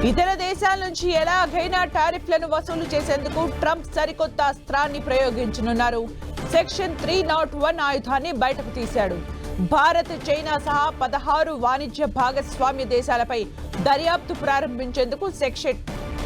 ఇతర దేశాల నుంచి ఎలాగైనా టారిఫ్లను వసూలు చేసేందుకు ట్రంప్ సరికొత్త అస్త్రాన్ని ప్రయోగించనున్నారు. సెక్షన్ 301 ఆయుధాన్ని బయటకు తీశాడు. భారత్, చైనా సహా 16 వాణిజ్య భాగస్వామ్య దేశాలపై దర్యాప్తు ప్రారంభించేందుకు సెక్షన్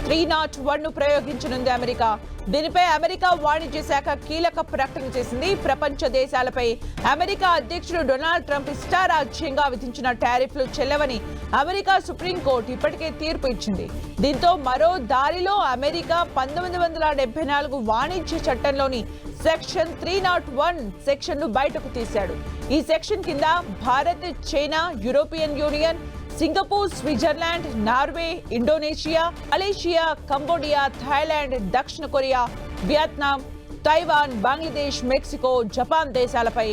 301 ను ప్రయోగించనుంది అమెరికా. దీనిపై అమెరికా వాణిజ్య శాఖ కీలక ప్రకటన చేసింది. ప్రపంచ దేశాలపై అమెరికా అధ్యక్షుడు డొనాల్డ్ ట్రంప్ ఇష్టారాజ్యంగా విధించిన టారిఫ్లు చెల్లవని అమెరికా సుప్రీంకోర్టు ఇప్పటికే తీర్పు ఇచ్చింది. దీంతో మరో దారిలో అమెరికా 1974 వాణిజ్య చట్టంలోని సెక్షన్ 301 సెక్షన్ ను బయటకు తీశాడు. ఈ సెక్షన్ కింద Bharat, China, European Union, Singapore, Switzerland, Norway, Indonesia, Malaysia, Cambodia, Thailand, దక్షిణ Korea, Vietnam, Taiwan, Bangladesh, Mexico, Japan దేశాలపై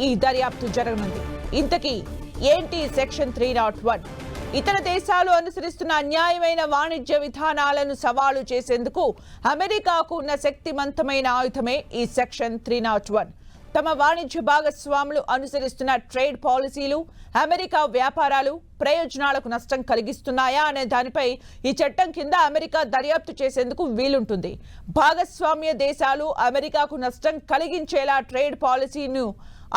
ఈ దర్యాప్తు జరగనుంది. ఇంతకీ ఏంటి సెక్షన్ 301? ఇతర దేశాలు అనుసరిస్తున్న అన్యాయమైన వాణిజ్య విధానాలను సవాలు చేసేందుకు అమెరికాకు ఉన్న శక్తివంతమైన ఆయుధమే ఈ సెక్షన్ 301. తమ వాణిజ్య భాగస్వాములు అనుసరిస్తున్న ట్రేడ్ పాలసీలు అమెరికా వ్యాపారాలు ప్రయోజనాలకు నష్టం కలిగిస్తున్నాయా అనే దానిపై ఈ చట్టం కింద అమెరికా దర్యాప్తు చేసేందుకు వీలుంటుంది. భాగస్వామ్య దేశాలు అమెరికాకు నష్టం కలిగించేలా ట్రేడ్ పాలసీను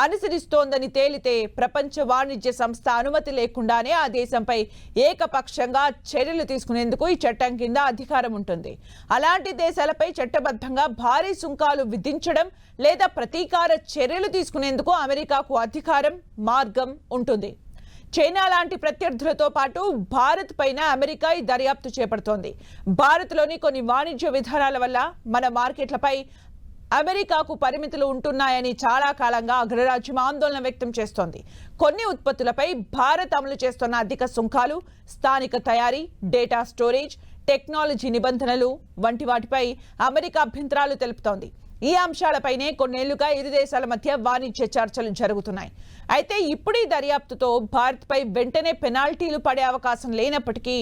అనుసరిస్తోందని తేలితే ప్రపంచ వాణిజ్య సంస్థ అనుమతి లేకుండానే ఆ దేశంపై ఏకపక్షంగా చర్యలు తీసుకునేందుకు ఈ చట్టం కింద అధికారం ఉంటుంది. అలాంటి దేశాలపై చట్టబద్ధంగా భారీ సుంకాలు విధించడం లేదా ప్రతీకార చర్యలు తీసుకునేందుకు అమెరికాకు అధికారం, మార్గం ఉంటుంది. చైనా లాంటి ప్రత్యర్థులతో పాటు భారత్ పైన అమెరికా ఈ దర్యాప్తు చేపడుతోంది. భారత్లోని కొన్ని వాణిజ్య విధానాల వల్ల మన మార్కెట్లపై అమెరికాకు పరిమితులు ఉంటున్నాయని చాలా కాలంగా అగ్రరాజ్యం ఆందోళన వ్యక్తం చేస్తోంది. కొన్ని ఉత్పత్తులపై భారత్ అమలు చేస్తున్న అధిక సుంకాలు, స్థానిక తయారీ, డేటా స్టోరేజ్, టెక్నాలజీ నిబంధనలు వంటి వాటిపై అమెరికా అభ్యంతరాలు తెలుపుతోంది. ఈ అంశాలపైనే కొన్నేళ్లుగా ఇరు దేశాల మధ్య వాణిజ్య చర్చలు జరుగుతున్నాయి. అయితే ఇప్పుడు ఈ దర్యాప్తుతో భారత్పై వెంటనే పెనాల్టీలు పడే అవకాశం లేనప్పటికీ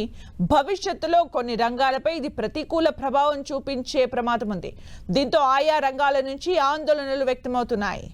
భవిష్యత్తులో కొన్ని రంగాలపై ఇది ప్రతికూల ప్రభావం చూపించే ప్రమాదం ఉంది. దీంతో ఆయా రంగాల నుంచి ఆందోళనలు వ్యక్తమవుతున్నాయి.